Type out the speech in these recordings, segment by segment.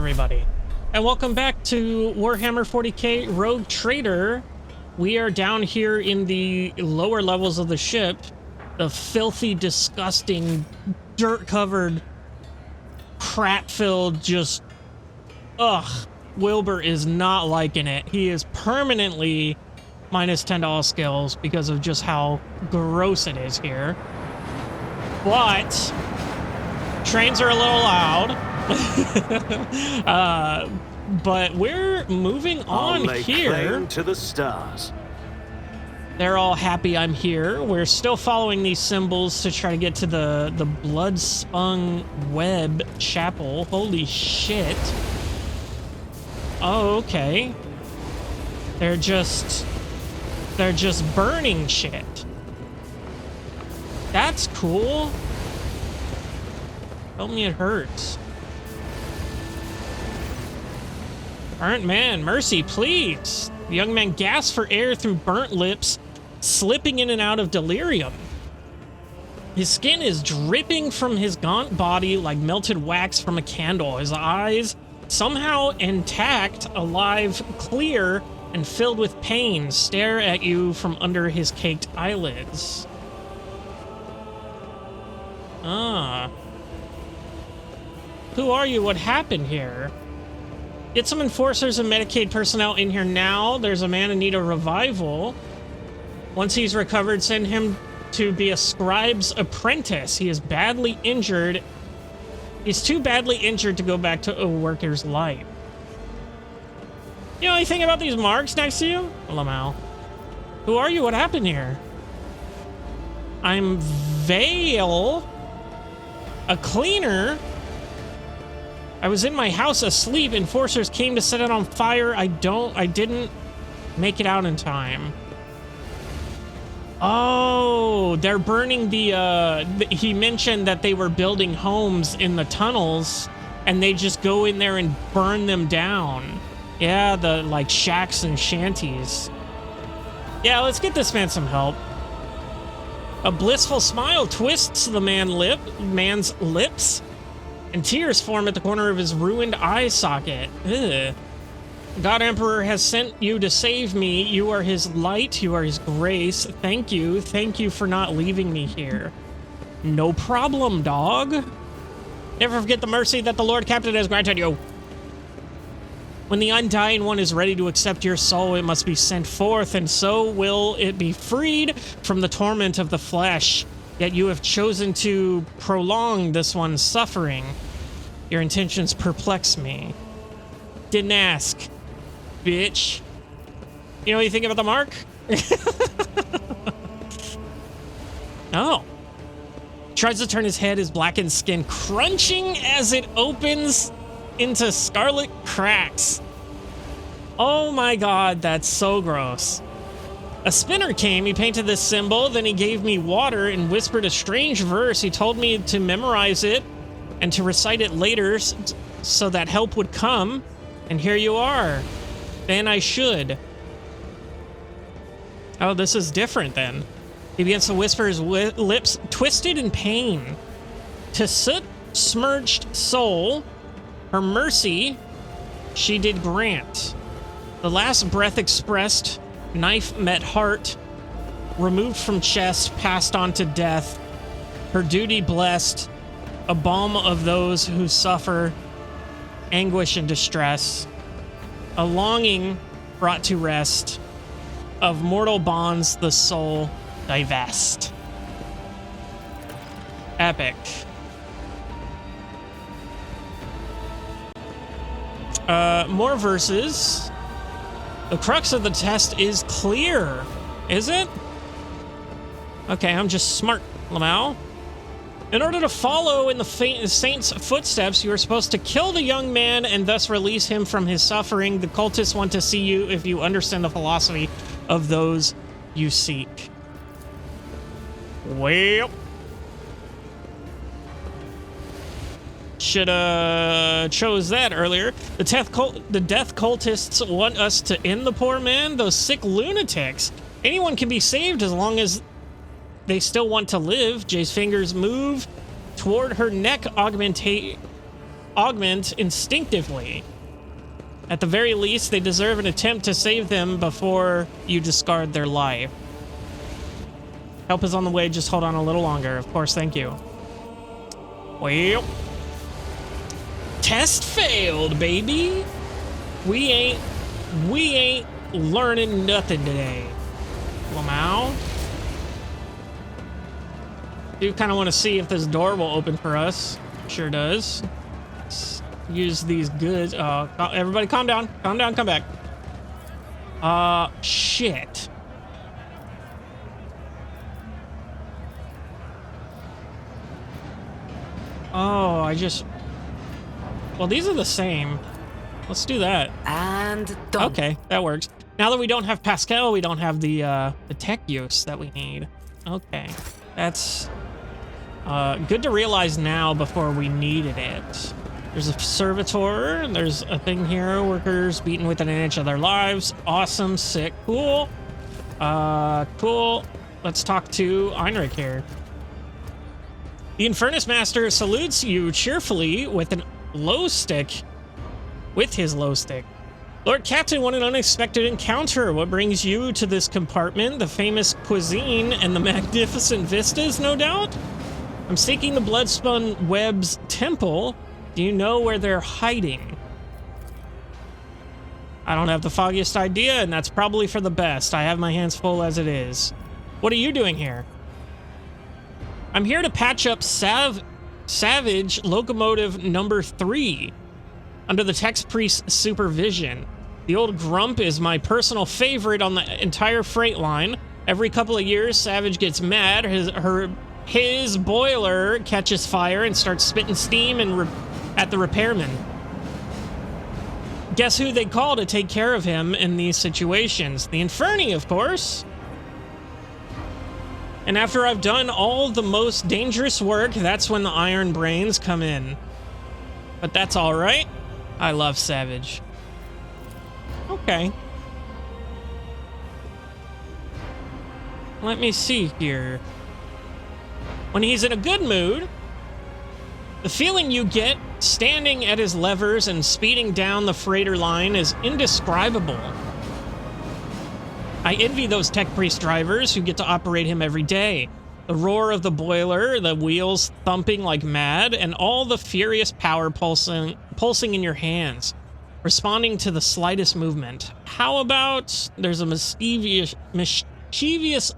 everybody, and welcome back to Warhammer 40K Rogue Trader. We are down here in the lower levels of the ship. The filthy, disgusting, dirt-covered, crap-filled, just... ugh. Wilbur is not liking it. He is permanently minus 10 to all skills because of just how gross it is here. But... trains are a little loud. But we're moving on here. To the stars. They're all happy I'm here. We're still following these symbols to try to get to the blood-spun web chapel. Holy shit. Oh, okay. They're just burning shit. That's cool. Tell me it hurts. Burnt man, mercy, please. The young man gasped for air through burnt lips, slipping in and out of delirium. His skin is dripping from his gaunt body like melted wax from a candle. His eyes, somehow intact, alive, clear, and filled with pain, stare at you from under his caked eyelids. Ah. Who are you? What happened here? Get some enforcers and Medicaid personnel in here now. There's a man in need of revival. Once he's recovered, send him to be a scribe's apprentice. He is badly injured. He's too badly injured to go back to a worker's life. You know anything about these marks next to you? Lamau. Who are you? What happened here? I'm Vale, a cleaner. I was in my house asleep. Enforcers came to set it on fire. I didn't make it out in time. Oh, they're burning he mentioned that they were building homes in the tunnels and they just go in there and burn them down. Yeah, the like shacks and shanties. Yeah, let's get this man some help. A blissful smile twists the man's lips. And tears form at the corner of his ruined eye socket. Ugh. God Emperor has sent you to save me. You are his light. You are his grace. Thank you. Thank you for not leaving me here. No problem, dog. Never forget the mercy that the Lord Captain has granted you. When the Undying One is ready to accept your soul, it must be sent forth, and so will it be freed from the torment of the flesh. Yet you have chosen to prolong this one's suffering. Your intentions perplex me. Didn't ask, bitch. You know anything about the mark? Oh. Tries to turn his head, his blackened skin crunching as it opens into scarlet cracks. Oh my god, that's so gross. A spinner came, he painted this symbol, then he gave me water and whispered a strange verse. He told me to memorize it and to recite it later so that help would come. And here you are. Then I should. Oh, this is different then. He begins to whisper, his lips twisted in pain. To soot-smirched soul, her mercy she did grant. The last breath expressed, knife met heart, removed from chest, passed on to death. Her duty blessed, a balm of those who suffer anguish and distress. A longing brought to rest, of mortal bonds the soul divest. Epic. More verses. The crux of the test is clear. Is it? Okay, I'm just smart, Lamau. In order to follow in the saint's footsteps, you are supposed to kill the young man and thus release him from his suffering. The cultists want to see you if you understand the philosophy of those you seek. Well, shoulda chose that earlier. The death cultists want us to end the poor man. Those sick lunatics. Anyone can be saved as long as they still want to live. Jay's fingers move toward her neck, augment instinctively. At the very least, they deserve an attempt to save them before you discard their life. Help is on the way, just hold on a little longer. Of course, thank you. Well, test failed, baby. We ain't learning nothing today. Lamau. Do kind of want to see if this door will open for us. Sure does. Let's use these goods. Everybody calm down. Calm down, come back. Shit. Oh, well, these are the same. Let's do that. And done. Okay, that works. Now that we don't have Pascal, we don't have the tech use that we need. Okay, that's good to realize now before we needed it. There's a servitor. There's a thing here. Workers beaten within an inch of their lives. Awesome, sick, cool. Cool. Let's talk to Heinrich here. The Infernus Master salutes you cheerfully with his glow stick. Lord Captain, what an unexpected encounter. What brings you to this compartment? The famous cuisine and the magnificent vistas, no doubt? I'm seeking the Bloodspun Web's temple. Do you know where they're hiding? I don't have the foggiest idea, and that's probably for the best. I have my hands full as it is. What are you doing here? I'm here to patch up Savage Locomotive number 3 under the Tex Priest's supervision. The old grump is my personal favorite on the entire freight line. Every couple of years, Savage gets mad. His boiler catches fire and starts spitting steam at the repairman. Guess who they call to take care of him in these situations? The Inferni, of course. And after I've done all the most dangerous work, that's when the Iron Brains come in. But that's all right. I love Savage. Okay. Let me see here. When he's in a good mood, the feeling you get standing at his levers and speeding down the freighter line is indescribable. I envy those Tech Priest drivers who get to operate him every day. The roar of the boiler, the wheels thumping like mad, and all the furious power pulsing in your hands, responding to the slightest movement. How about there's a mischievous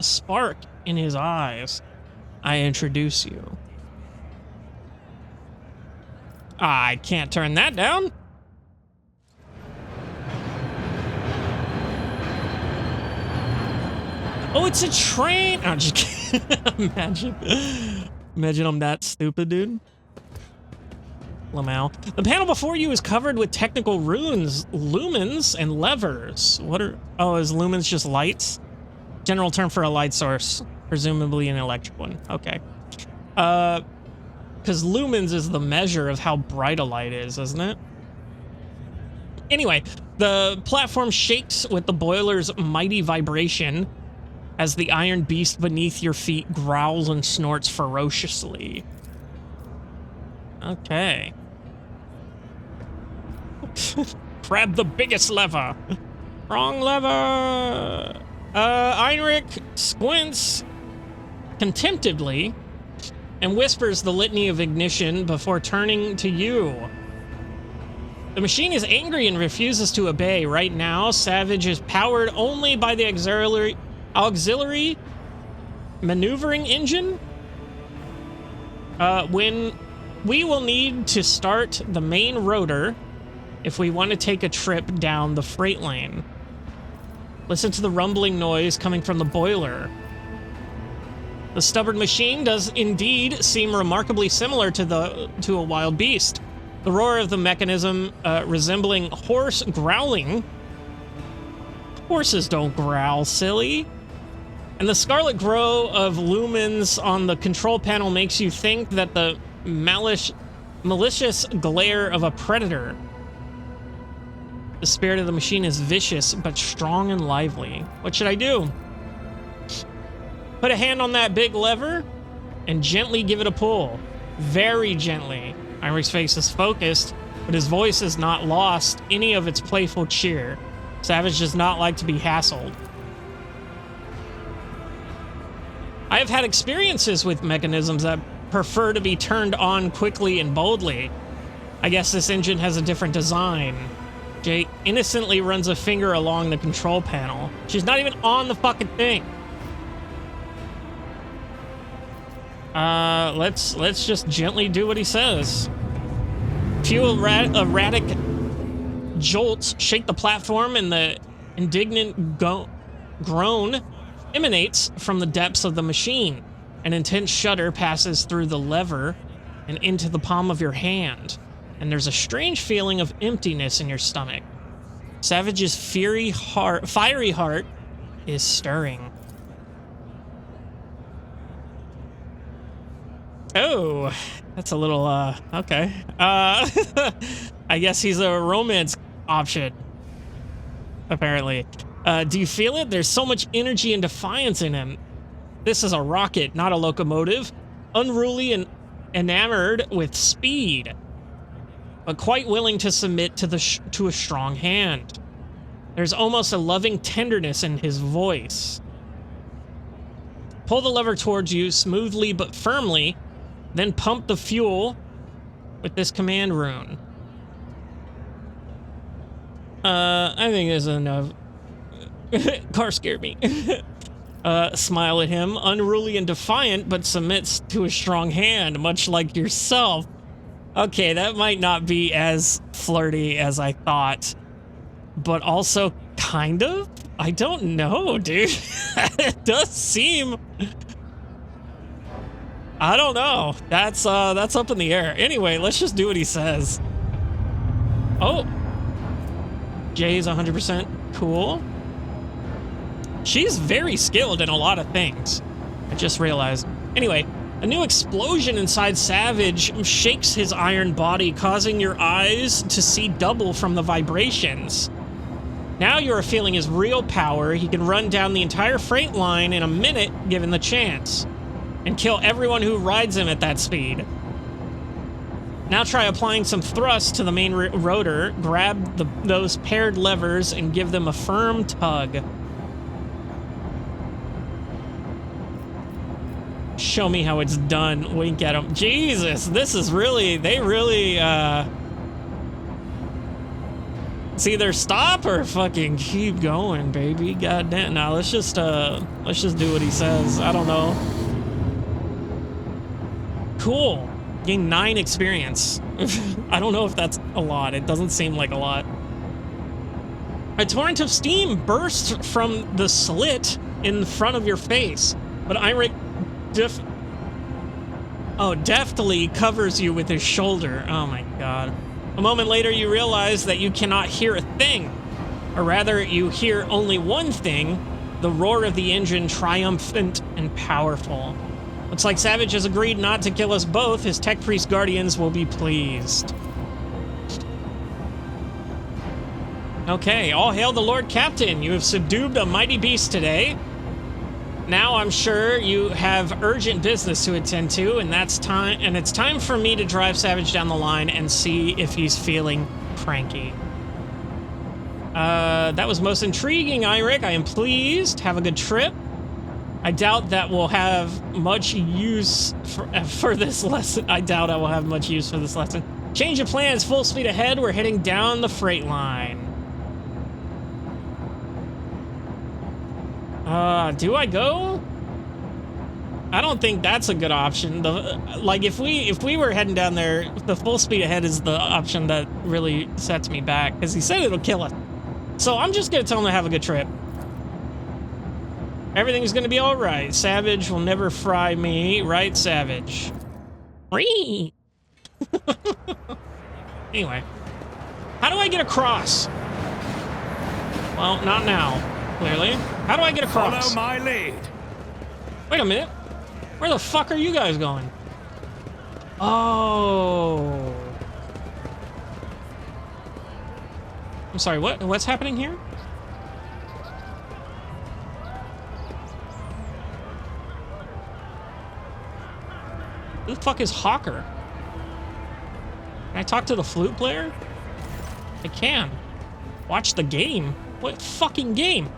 spark in his eyes? I introduce you. I can't turn that down. Oh, it's a train! I'm just kidding. Imagine I'm that stupid, dude. Lamau. The panel before you is covered with technical runes, lumens, and levers. What are... Oh, is lumens just lights? General term for a light source. Presumably an electric one. Okay. Because lumens is the measure of how bright a light is, isn't it? Anyway, the platform shakes with the boiler's mighty vibration as the iron beast beneath your feet growls and snorts ferociously. Okay. Grab the biggest lever. Wrong lever. Heinrich squints contemptibly and whispers the litany of ignition before turning to you. The machine is angry and refuses to obey. Right now, Savage is powered only by the auxiliary maneuvering engine. When we will need to start the main rotor if we want to take a trip down the freight lane. Listen to the rumbling noise coming from the boiler. The stubborn machine does indeed seem remarkably similar to a wild beast. The roar of the mechanism resembling hoarse growling. Horses don't growl, silly. And the scarlet glow of lumens on the control panel makes you think that the malicious glare of a predator. The spirit of the machine is vicious, but strong and lively. What should I do? Put a hand on that big lever and gently give it a pull. Very gently. Heinrich's face is focused, but his voice has not lost any of its playful cheer. Savage does not like to be hassled. I have had experiences with mechanisms that prefer to be turned on quickly and boldly. I guess this engine has a different design. Jay innocently runs a finger along the control panel. She's not even on the fucking thing. Let's just gently do what he says. Few erratic jolts shake the platform, and the indignant groan emanates from the depths of the machine. An intense shudder passes through the lever and into the palm of your hand, and there's a strange feeling of emptiness in your stomach. Savage's fiery heart is stirring. Oh, that's a little, okay. I guess he's a romance option, apparently. Do you feel it? There's so much energy and defiance in him. This is a rocket, not a locomotive. Unruly and enamored with speed, but quite willing to submit to a strong hand. There's almost a loving tenderness in his voice. Pull the lever towards you smoothly but firmly, then pump the fuel with this command rune. I think this is enough. Car scared me. Smile at him, unruly and defiant, but submits to a strong hand, much like yourself. Okay, that might not be as flirty as I thought, but also kind of? I don't know, dude. It does seem... I don't know. That's up in the air. Anyway, let's just do what he says. Oh. Jay's 100% cool. She's very skilled in a lot of things. I just realized. Anyway, a new explosion inside Savage shakes his iron body, causing your eyes to see double from the vibrations. Now you are feeling his real power. He can run down the entire freight line in a minute, given the chance, and kill everyone who rides him at that speed. Now try applying some thrust to the main rotor, grab those paired levers, and give them a firm tug. Show me how it's done. Wink at him. Jesus, this is really, they really, it's either stop or fucking keep going, baby. God damn. Now let's just do what he says. I don't know. Cool. Gain 9 experience. I don't know if that's a lot. It doesn't seem like a lot. A torrent of steam bursts from the slit in front of your face, but Heinrich deftly covers you with his shoulder. Oh my god. A moment later, you realize that you cannot hear a thing. Or rather, you hear only one thing, the roar of the engine, triumphant and powerful. Looks like Savage has agreed not to kill us both. His Tech Priest Guardians will be pleased. Okay, all hail the Lord Captain. You have subdued a mighty beast today. Now I'm sure you have urgent business to attend to, and it's time for me to drive Savage down the line and see if he's feeling cranky. That was most intriguing, Heinrich. I am pleased. Have a good trip. I doubt that we'll have much use for this lesson. I doubt I will have much use for this lesson. Change of plans, full speed ahead. We're heading down the freight line. Do I go? I don't think that's a good option. Like if we were heading down there, the full speed ahead is the option that really sets me back, because he said it'll kill us. So I'm just gonna tell him to have a good trip. Everything's gonna be all right. Savage will never fry me, right, Savage? Anyway, how do I get across? Well, not now, clearly. How do I get across? Follow my lead. Wait a minute. Where the fuck are you guys going? Oh. I'm sorry, what's happening here? Who the fuck is Hawker? I talk to the flute player? I can. Watch the game? What fucking game?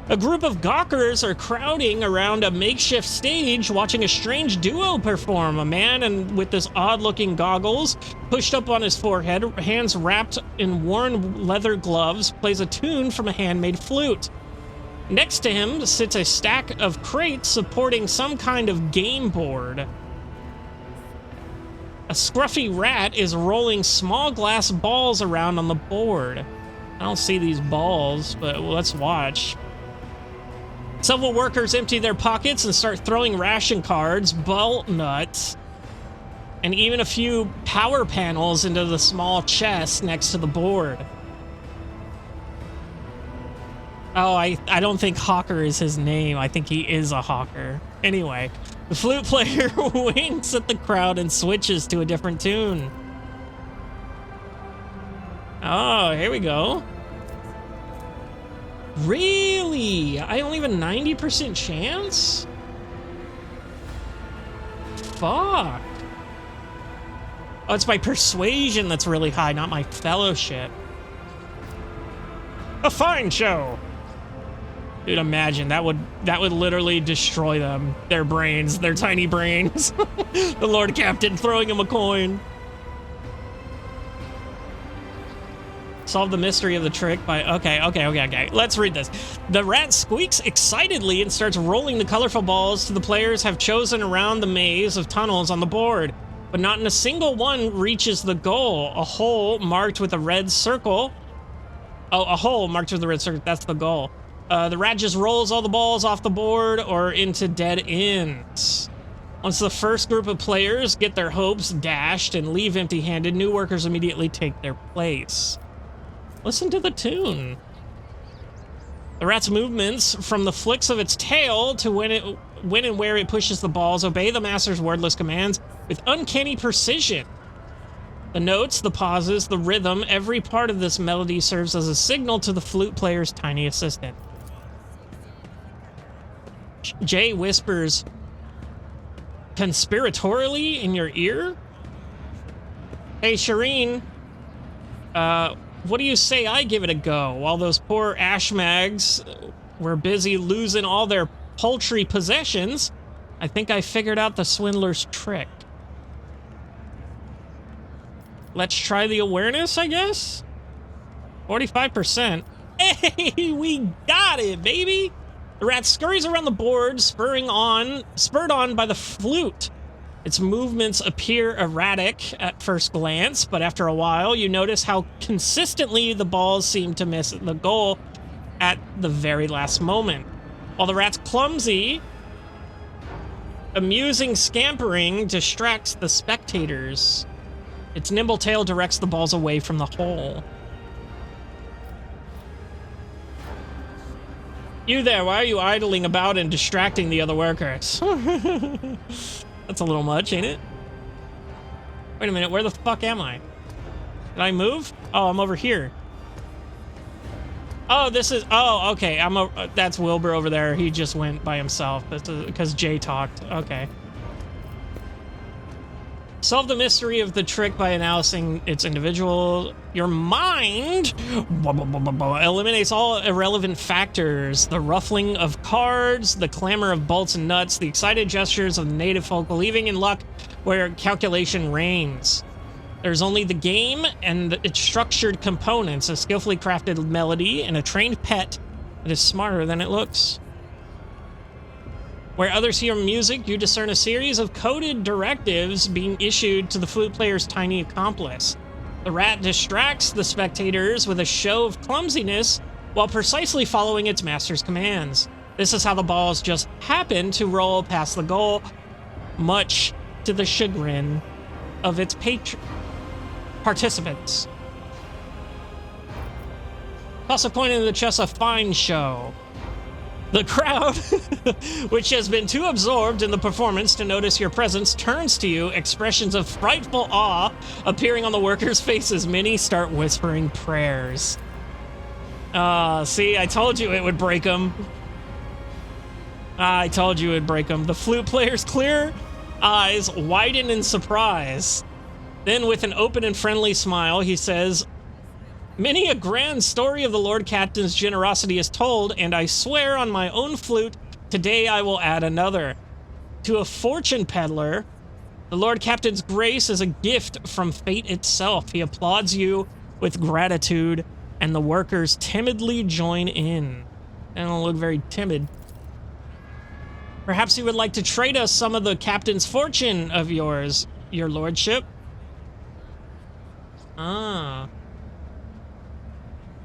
A group of gawkers are crowding around a makeshift stage watching a strange duo perform. A man with this odd-looking goggles pushed up on his forehead, hands wrapped in worn leather gloves, plays a tune from a handmade flute. Next to him sits a stack of crates supporting some kind of game board. A scruffy rat is rolling small glass balls around on the board. I don't see these balls, but let's watch. Several workers empty their pockets and start throwing ration cards, bolt nuts, and even a few power panels into the small chest next to the board. Oh, I don't think Hawker is his name. I think he is a hawker. Anyway, the flute player winks at the crowd and switches to a different tune. Oh, here we go. Really? I only have a 90% chance? Fuck. Oh, it's my persuasion that's really high, not my fellowship. A fine show. Dude, imagine that would literally destroy them. Their brains, their tiny brains. The Lord Captain throwing him a coin. Solve the mystery of the trick by... Okay. Let's read this. The rat squeaks excitedly and starts rolling the colorful balls the players have chosen around the maze of tunnels on the board. But not in a single one reaches the goal. A hole marked with a red circle. Oh, a hole marked with a red circle. That's the goal. The rat just rolls all the balls off the board or into dead ends. Once the first group of players get their hopes dashed and leave empty-handed, new workers immediately take their place. Listen to the tune. The rat's movements, from the flicks of its tail to when and where it pushes the balls, obey the master's wordless commands with uncanny precision. The notes, the pauses, the rhythm, every part of this melody serves as a signal to the flute player's tiny assistant. Jay whispers conspiratorially in your ear. Hey, Shireen, what do you say I give it a go? While those poor ashmags were busy losing all their paltry possessions, I think I figured out the swindler's trick. Let's try the awareness, I guess? 45%. Hey, we got it, baby! The rat scurries around the board, spurred on by the flute. Its movements appear erratic at first glance, but after a while, you notice how consistently the balls seem to miss the goal at the very last moment. While the rat's clumsy, amusing scampering distracts the spectators. Its nimble tail directs the balls away from the hole. You there, why are you idling about and distracting the other workers? That's a little much, ain't it? Wait a minute, where the fuck am I? Did I move? Oh, I'm over here. Oh, this is... Oh, okay, that's Wilbur over there. He just went by himself because Jay talked. Okay. Solve the mystery of the trick by announcing its individual. Your mind eliminates all irrelevant factors. The ruffling of cards, the clamor of bolts and nuts, the excited gestures of the native folk, believing in luck where calculation reigns. There's only the game and its structured components, a skillfully crafted melody, and a trained pet that is smarter than it looks. Where others hear music, you discern a series of coded directives being issued to the flute player's tiny accomplice. The rat distracts the spectators with a show of clumsiness while precisely following its master's commands. This is how the balls just happen to roll past the goal, much to the chagrin of its participants. Toss a coin into the chest, a fine show. The crowd, which has been too absorbed in the performance to notice your presence, turns to you, expressions of frightful awe appearing on the workers' faces. Many start whispering prayers. See, I told you it would break them. I told you it would break them. The flute player's clear eyes widen in surprise. Then, with an open and friendly smile, he says, "Many a grand story of the Lord Captain's generosity is told, and I swear on my own flute, today I will add another. To a fortune peddler, the Lord Captain's grace is a gift from fate itself. He applauds you with gratitude, and the workers timidly join in." They don't look very timid. "Perhaps you would like to trade us some of the captain's fortune of yours, your lordship?" Ah.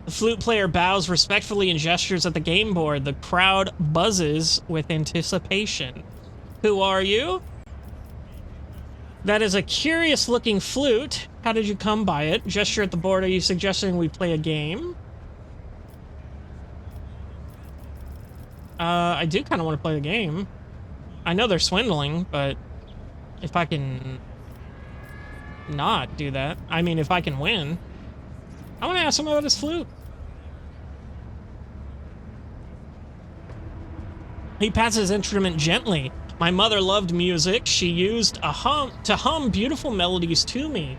The flute player bows respectfully and gestures at the game board. The crowd buzzes with anticipation. "Who are you?" "That is a curious-looking flute. How did you come by it?" Gesture at the board. "Are you suggesting we play a game?" I do kind of want to play the game. I know they're swindling, but if I can not do that, I mean, if I can win, I want to ask him about his flute. He pats his instrument gently. "My mother loved music. She used to hum beautiful melodies to me.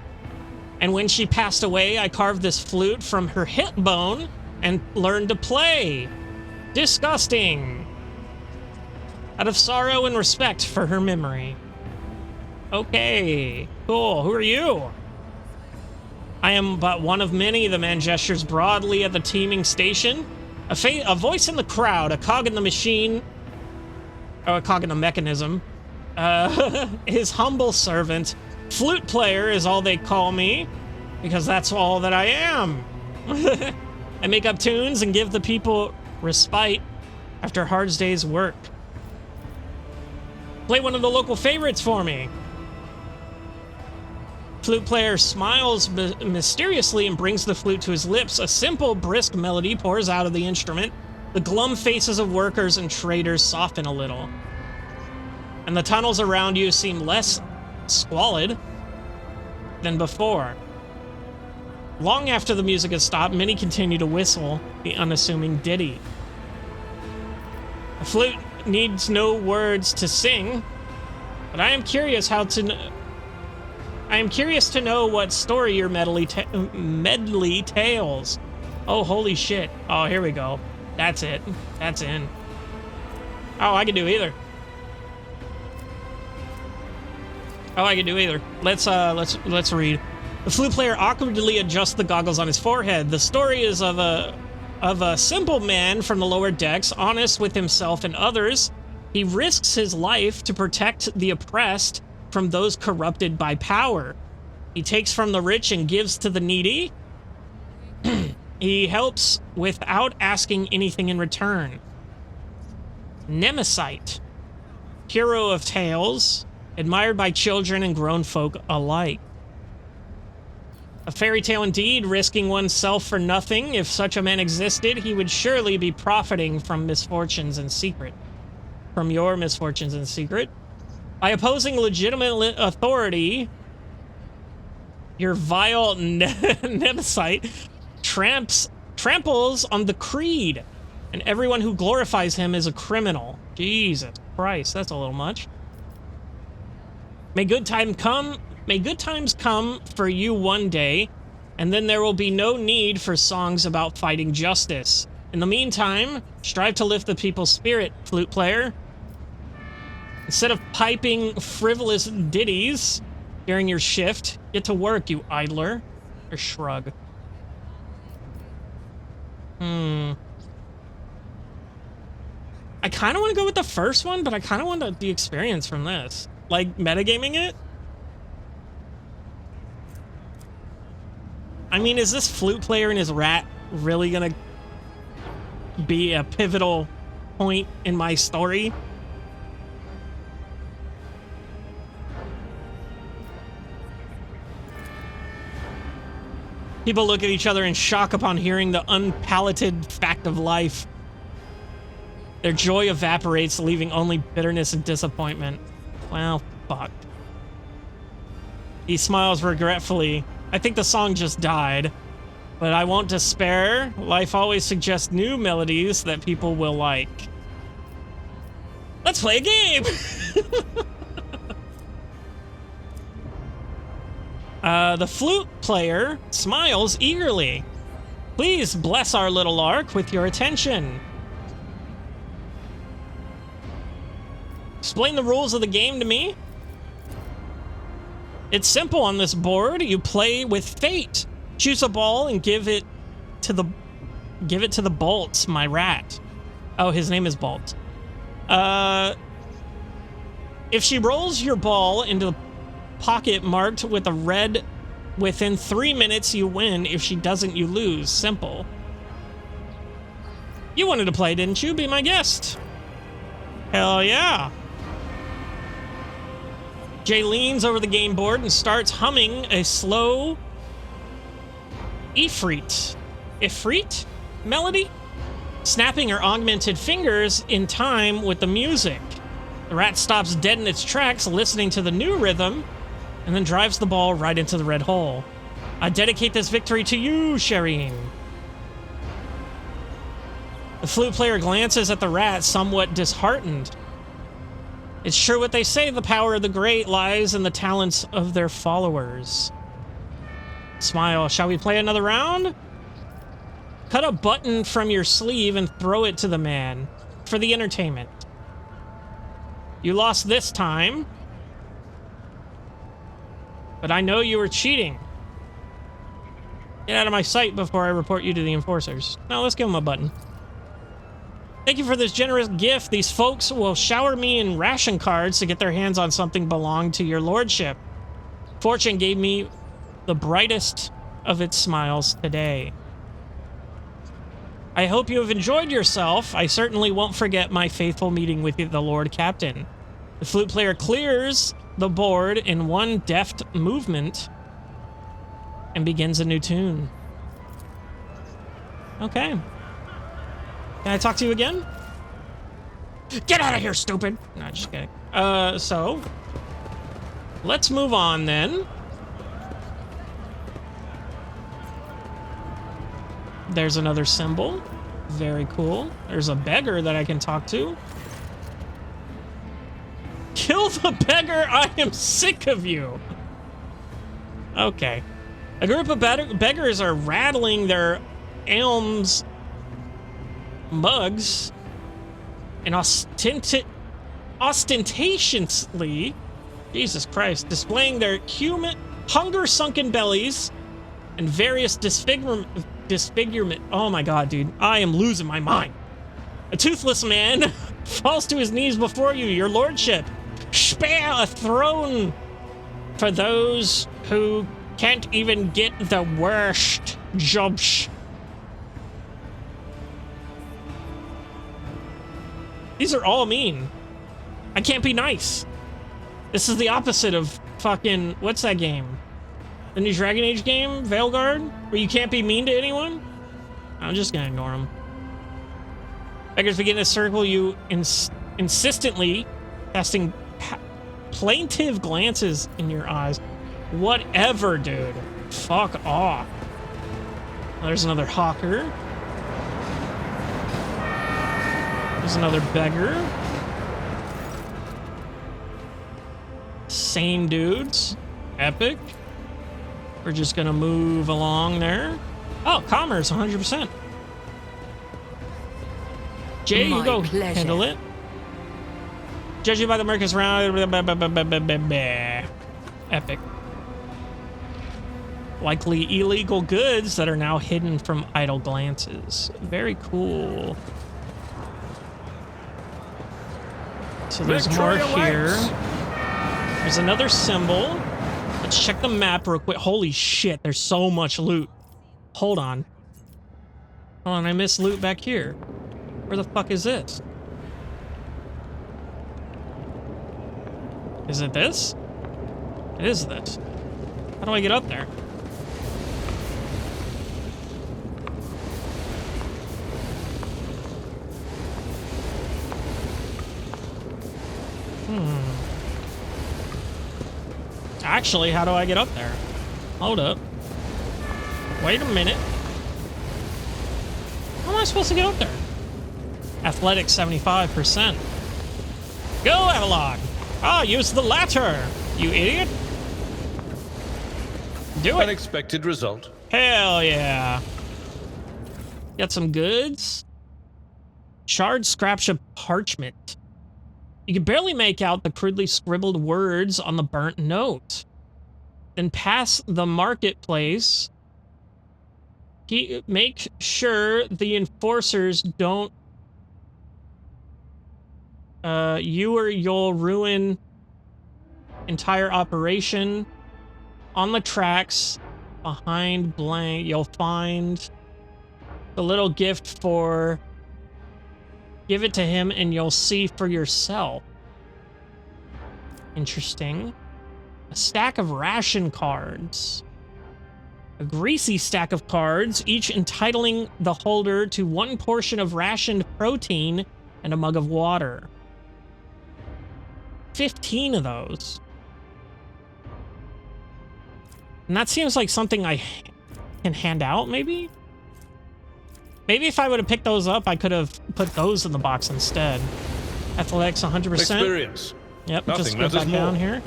And when she passed away, I carved this flute from her hip bone and learned to play. Disgusting. Out of sorrow and respect for her memory." Okay, cool. "Who are you?" "I am but one of many." The man gestures broadly at the teeming station. A voice in the crowd, a cog in the machine, or a cog in the mechanism. His humble servant. Flute player is all they call me, because that's all that I am. I make up tunes and give the people respite after a hard day's work. Play one of the local favorites for me." Flute player smiles mysteriously and brings the flute to his lips. A simple, brisk melody pours out of the instrument. The glum faces of workers and traders soften a little, and the tunnels around you seem less squalid than before. Long after the music has stopped, many continue to whistle the unassuming ditty. The flute needs no words to sing, but I am curious to know what story your medley tales. Oh, holy shit. Oh, here we go. That's it. That's in. Oh, I can do either. Let's read. The flute player awkwardly adjusts the goggles on his forehead. The story is of a simple man from the lower decks, honest with himself and others. He risks his life to protect the oppressed from those corrupted by power. He takes from the rich and gives to the needy. He helps without asking anything in return. Nemesite, hero of tales, admired by children and grown folk alike. A fairy tale indeed, risking oneself for nothing. If such a man existed, he would surely be profiting from misfortunes in secret. From your misfortunes in secret. By opposing legitimate authority, your vile Nemesite tramples on the creed, and everyone who glorifies him is a criminal. Jesus Christ, that's a little much. May good times come for you one day, and then there will be no need for songs about fighting justice. In the meantime, strive to lift the people's spirit, flute player. Instead of piping frivolous ditties during your shift, get to work, you idler. Or shrug. I kind of want to go with the first one, but I kind of want the experience from this. Like, metagaming it? I mean, is this flute player and his rat really gonna be a pivotal point in my story? People look at each other in shock upon hearing the unpalated fact of life. Their joy evaporates, leaving only bitterness and disappointment. Well, fuck. He smiles regretfully. I think the song just died, but I won't despair. Life always suggests new melodies that people will like. Let's play a game! The flute player smiles eagerly. Please bless our little lark with your attention. Explain the rules of the game to me. It's simple on this board. You play with fate. Choose a ball and give it to the Bolts, my rat. Oh, his name is Bolt. If she rolls your ball into the pocket marked with a red, within 3 minutes you win. If she doesn't, you lose. Simple. You wanted to play, didn't you? Be my guest. Hell yeah. Jay leans over the game board and starts humming a slow Ifrit melody, snapping her augmented fingers in time with the music. The rat stops dead in its tracks, listening to the new rhythm, and then drives the ball right into the red hole. I dedicate this victory to you, Shireen. The flute player glances at the rat, somewhat disheartened. It's true what they say, the power of the great lies in the talents of their followers. Smile. Shall we play another round? Cut a button from your sleeve and throw it to the man for the entertainment. You lost this time, but I know you were cheating. Get out of my sight before I report you to the enforcers. Now let's give him a button. Thank you for this generous gift. These folks will shower me in ration cards to get their hands on something belonging to your lordship. Fortune gave me the brightest of its smiles today. I hope you have enjoyed yourself. I certainly won't forget my faithful meeting with the Lord Captain. The flute player clears the board in one deft movement and begins a new tune. Okay. Can I talk to you again? Get out of here, stupid! No, just kidding. So let's move on then. There's another symbol. Very cool. There's a beggar that I can talk to. Kill the beggar! I am sick of you! Okay. A group of beggars are rattling their elms mugs and ostentatiously, Jesus Christ, displaying their hunger-sunken bellies and various disfigurement. Oh my god, dude. I am losing my mind. A toothless man falls to his knees before you, your lordship. Spare a throne for those who can't even get the worst jobs. These are all mean. I can't be nice. This is the opposite of fucking, what's that game? The new Dragon Age game, Veilguard, where you can't be mean to anyone? I'm just gonna ignore them. Beggars begin to circle you insistently, casting plaintive glances in your eyes. Whatever, dude. Fuck off. There's another hawker. There's another beggar. Same dudes. Epic. We're just gonna move along there. Oh, commerce, 100%. Jay, you go handle it. Judging by the Mercus round. Epic. Likely illegal goods that are now hidden from idle glances. Very cool. So there's more here. There's another symbol. Let's check the map real quick. Holy shit, there's so much loot. Hold on. Hold on, I missed loot back here. Where the fuck is this? Is it this? It is this. How do I get up there? Actually, how do I get up there? Hold up. Wait a minute. How am I supposed to get up there? Athletics 75%. Go, Avalon! Ah, use the ladder, you idiot! Do it. Unexpected result. Hell yeah. Got some goods. Charred scraps of parchment. You can barely make out the crudely scribbled words on the burnt note. Then pass the marketplace. Make sure the enforcers don't... you or you'll ruin entire operation. On the tracks, behind blank, you'll find the little gift for... Give it to him and you'll see for yourself. Interesting. A stack of ration cards. A greasy stack of cards, each entitling the holder to 1 portion of rationed protein and a mug of water. 15 of those. And that seems like something I can hand out, maybe? Maybe if I would have picked those up, I could have put those in the box instead. Athletics 100%. Experience. Yep, Nothing just go back down here.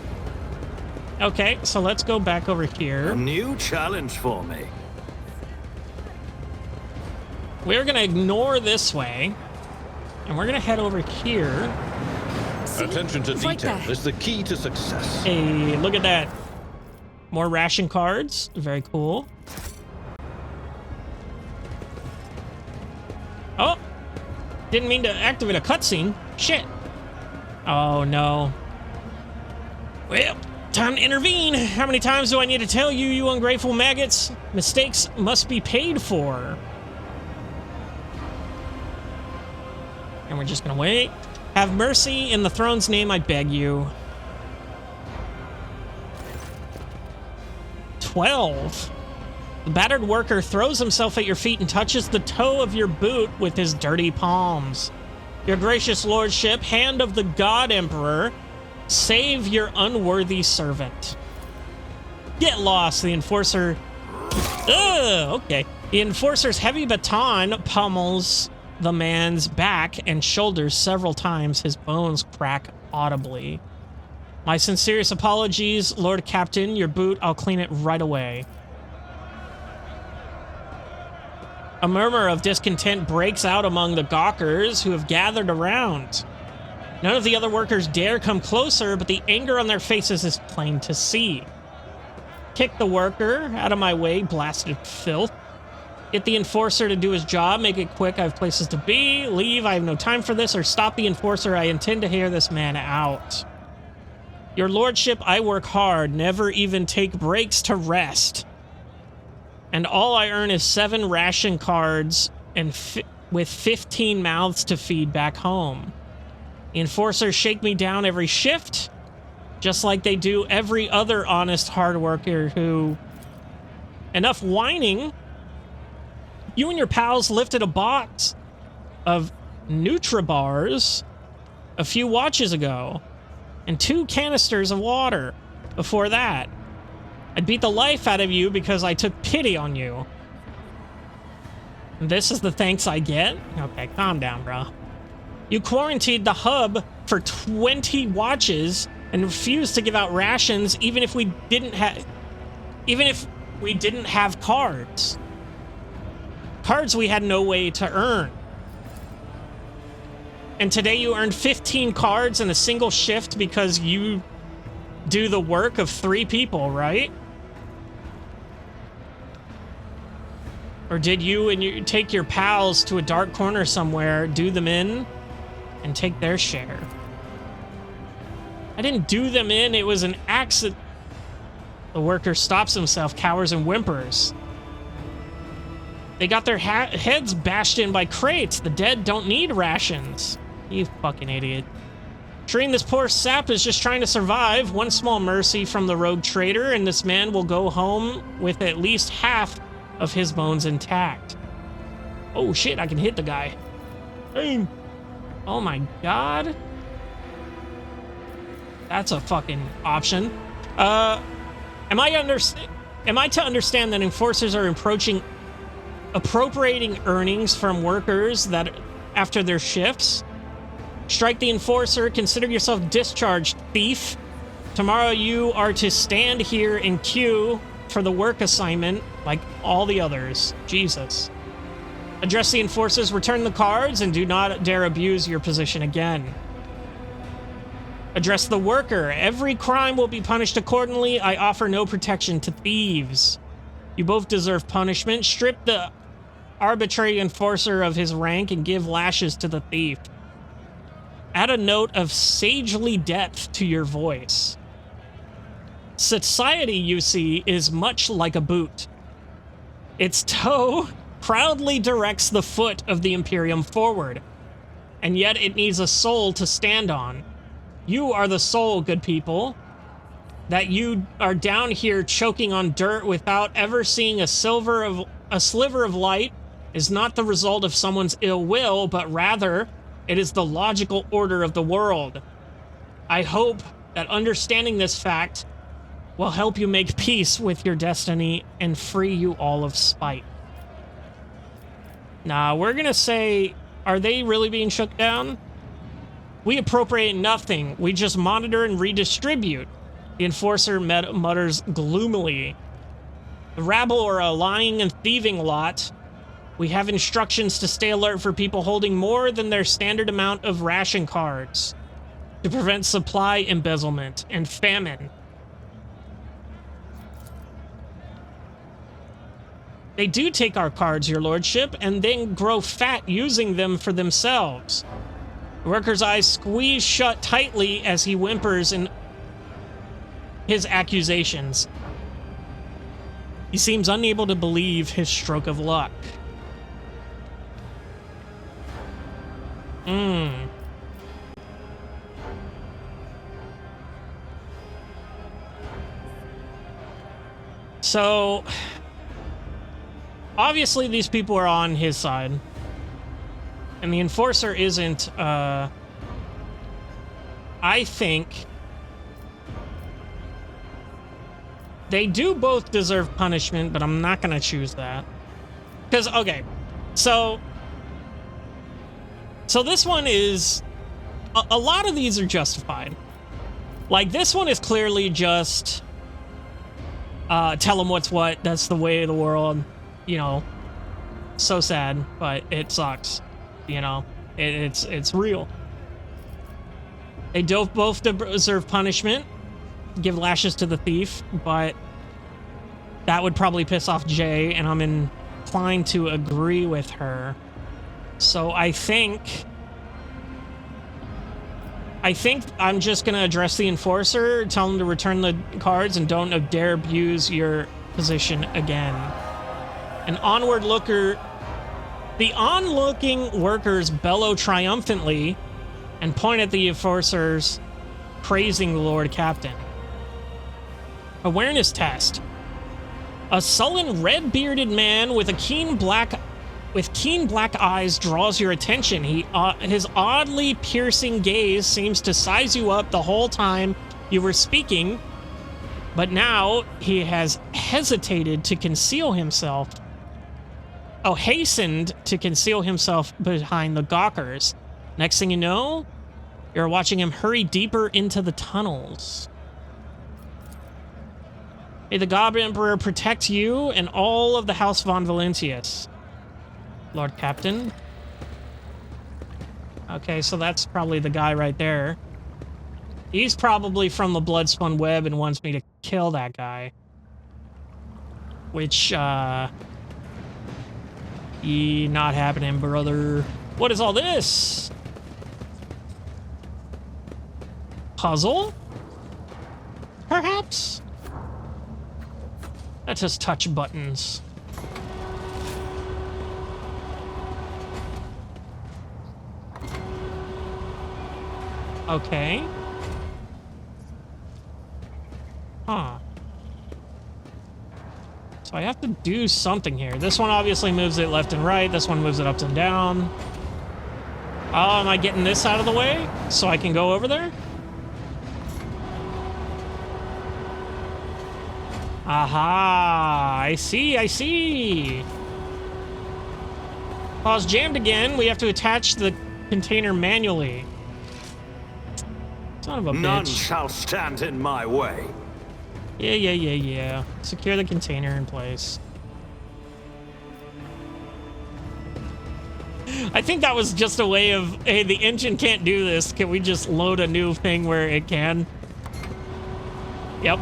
Okay, so let's go back over here. A new challenge for me. We're gonna ignore this way, and we're gonna head over here. Attention to detail is the key to success. Hey, look at that. More ration cards. Very cool. Oh! Didn't mean to activate a cutscene. Shit. Oh, no. Well, time to intervene. How many times do I need to tell you, you ungrateful maggots? Mistakes must be paid for. And we're just gonna wait. Have mercy in the throne's name, I beg you. 12. The battered worker throws himself at your feet and touches the toe of your boot with his dirty palms. Your gracious lordship, hand of the god emperor, save your unworthy servant. Get lost, the enforcer. Ugh, okay. The enforcer's heavy baton pummels the man's back and shoulders several times. His bones crack audibly. My sincerest apologies, Lord Captain. Your boot, I'll clean it right away. A murmur of discontent breaks out among the gawkers who have gathered around. None of the other workers dare come closer, but the anger on their faces is plain to see. Kick the worker out of my way, blasted filth. Get the enforcer to do his job, make it quick, I have places to be. Leave, I have no time for this, or stop the enforcer, I intend to hear this man out. Your lordship, I work hard, never even take breaks to rest. And all I earn is 7 ration cards and with 15 mouths to feed back home. The enforcers shake me down every shift, just like they do every other honest hard worker who... Enough whining. You and your pals lifted a box of Nutribars a few watches ago, and 2 canisters of water before that. I beat the life out of you because I took pity on you. This is the thanks I get? Okay, calm down, bro. You quarantined the hub for 20 watches and refused to give out rations even if we didn't have cards. Cards we had no way to earn. And today you earned 15 cards in a single shift because you do the work of 3 people, right? Or did you and you take your pals to a dark corner somewhere, do them in, and take their share? I didn't do them in, it was an accident. The worker stops himself, cowers and whimpers. They got their heads bashed in by crates. The dead don't need rations. You fucking idiot. Treating this poor sap is just trying to survive. One small mercy from the rogue trader, and this man will go home with at least half of his bones intact. Oh shit, I can hit the guy. Boom. Oh my god. That's a fucking option. Am I to understand that enforcers are appropriating earnings from workers that after their shifts? Strike the enforcer, consider yourself discharged, thief. Tomorrow you are to stand here in queue for the work assignment like all the others. Jesus. Address the enforcers, return the cards, and do not dare abuse your position again. Address the worker. Every crime will be punished accordingly. I offer no protection to thieves. You both deserve punishment. Strip the arbitrary enforcer of his rank and give lashes to the thief. Add a note of sagely depth to your voice. Society, you see, is much like a boot. Its toe proudly directs the foot of the Imperium forward, and yet it needs a soul to stand on. You are the soul, good people. That you are down here choking on dirt without ever seeing a sliver of light is not the result of someone's ill will, but rather it is the logical order of the world. I hope that understanding this fact will help you make peace with your destiny and free you all of spite. Nah, we're gonna say, are they really being shook down? We appropriate nothing. We just monitor and redistribute. The enforcer mutters gloomily. The rabble are a lying and thieving lot. We have instructions to stay alert for people holding more than their standard amount of ration cards to prevent supply embezzlement and famine. They do take our cards, your lordship, and then grow fat using them for themselves. The worker's eyes squeeze shut tightly as he whimpers in his accusations. He seems unable to believe his stroke of luck. So, obviously these people are on his side. And the enforcer isn't, I think they do both deserve punishment, but I'm not gonna choose that. Because, okay, so this one is, a lot of these are justified. Like, this one is clearly just, tell them what's what, that's the way of the world, you know, so sad, but it sucks, you know, it's real. They both deserve punishment, give lashes to the thief, but that would probably piss off Jay, and I'm inclined to agree with her. So I think I'm just gonna address the enforcer, tell him to return the cards, and don't dare abuse your position again. An onward looker, the onlooking workers bellow triumphantly and point at the enforcers, praising the Lord Captain. Awareness test. A sullen, red-bearded man with keen black eyes draws your attention. His oddly piercing gaze seems to size you up the whole time you were speaking, but now he has hesitated to conceal himself. Oh, hastened to conceal himself behind the gawkers. Next thing you know, you're watching him hurry deeper into the tunnels. May the God Emperor protect you and all of the House von Valentius, Lord Captain. Okay, so that's probably the guy right there. He's probably from the Bloodspun Web and wants me to kill that guy. Which, not happening, brother. What is all this? Puzzle? Perhaps? Let's just touch buttons. Okay. Huh. So I have to do something here. This one obviously moves it left and right. This one moves it up and down. Oh, am I getting this out of the way so I can go over there? Aha! I see! Pause jammed again. We have to attach the container manually. Son of a bitch. None shall stand in my way. Yeah. Secure the container in place. I think that was just a way of, hey, the engine can't do this. Can we just load a new thing where it can? Yep.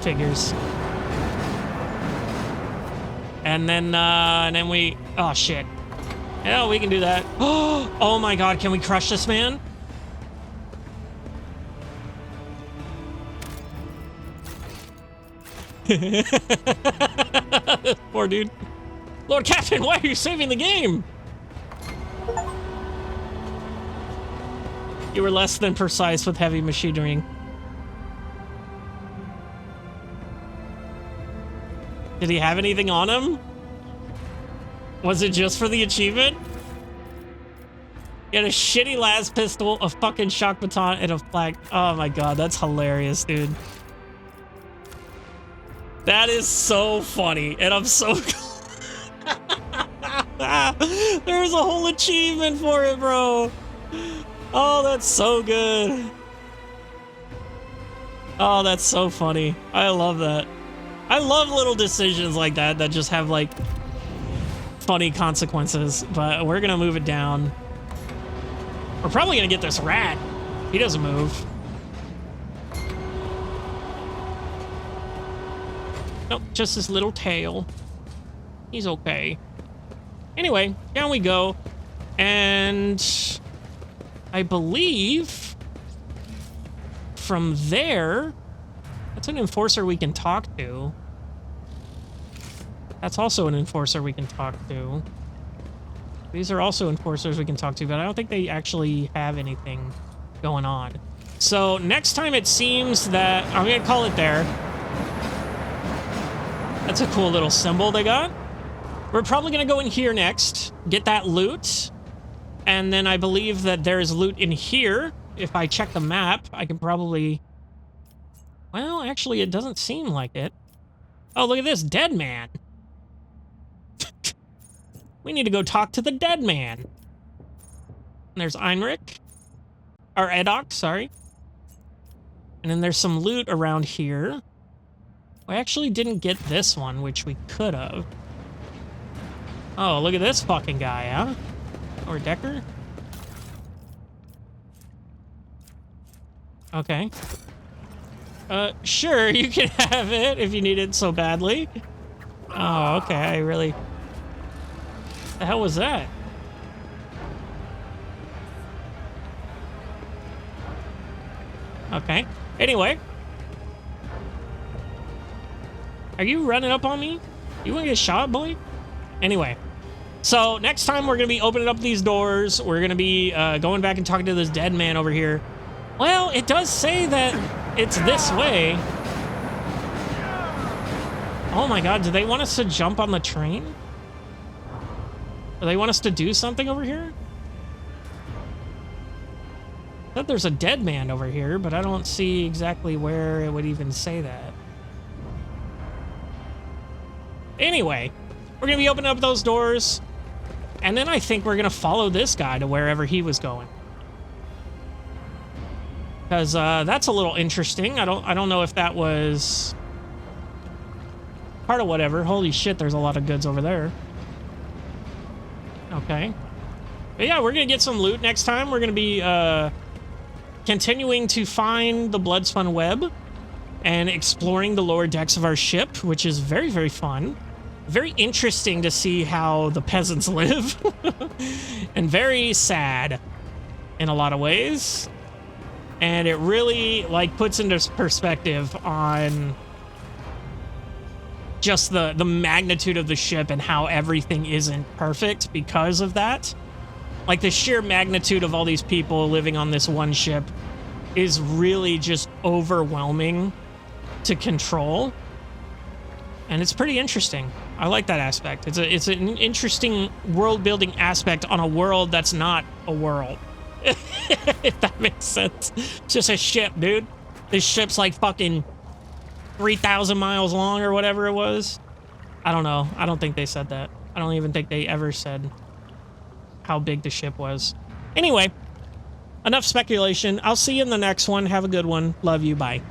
Figures. And then we, oh shit. Yeah, we can do that. Oh my god, can we crush this man? Poor dude. Lord Captain, why are you saving the game? You were less than precise with heavy machinery. Did he have anything on him? Was it just for the achievement? He had a shitty las pistol, a fucking shock baton, and a flag. Oh my god, that's hilarious, dude. That is so funny, and I'm so... There's a whole achievement for it, bro. Oh, that's so good. Oh, that's so funny. I love that. I love little decisions like that that just have, like, funny consequences, but we're gonna move it down. We're probably gonna get this rat. He doesn't move. Nope, just his little tail. He's okay. Anyway, down we go. And I believe from there, that's an enforcer we can talk to. That's also an enforcer we can talk to. These are also enforcers we can talk to, but I don't think they actually have anything going on. So next time it seems that, I'm gonna call it there. That's a cool little symbol they got. We're probably gonna go in here next, get that loot. And then I believe that there is loot in here. If I check the map, I can probably... Well, actually, it doesn't seem like it. Oh, look at this, dead man. We need to go talk to the dead man. And there's Einrich. Or Edok, sorry. And then there's some loot around here. I actually didn't get this one, which we could have. Oh, look at this fucking guy, huh? Or Decker? Okay. Sure, you can have it if you need it so badly. Oh, okay, I really... The hell was that? Okay. Anyway. Are you running up on me? You want to get shot, boy? Anyway. So, next time we're going to be opening up these doors. We're going to be going back and talking to this dead man over here. Well, it does say that it's this way. Oh my god, do they want us to jump on the train? Do they want us to do something over here? I thought there's a dead man over here, but I don't see exactly where it would even say that. Anyway, we're going to be opening up those doors, and then I think we're going to follow this guy to wherever he was going. Because that's a little interesting. I don't know if that was part of whatever. Holy shit, there's a lot of goods over there. Okay. But yeah, we're going to get some loot next time. We're going to be continuing to find the Bloodspun Web and exploring the lower decks of our ship, which is very, very fun. Very interesting to see how the peasants live. And very sad in a lot of ways. And it really, like, puts into perspective on just the magnitude of the ship and how everything isn't perfect because of that. Like, the sheer magnitude of all these people living on this one ship is really just overwhelming to control. And it's pretty interesting. I like that aspect. It's an interesting world-building aspect on a world that's not a world. If that makes sense. It's just a ship, dude. This ship's like fucking 3,000 miles long or whatever it was. I don't know. I don't think they said that. I don't even think they ever said how big the ship was. Anyway, enough speculation. I'll see you in the next one. Have a good one. Love you. Bye.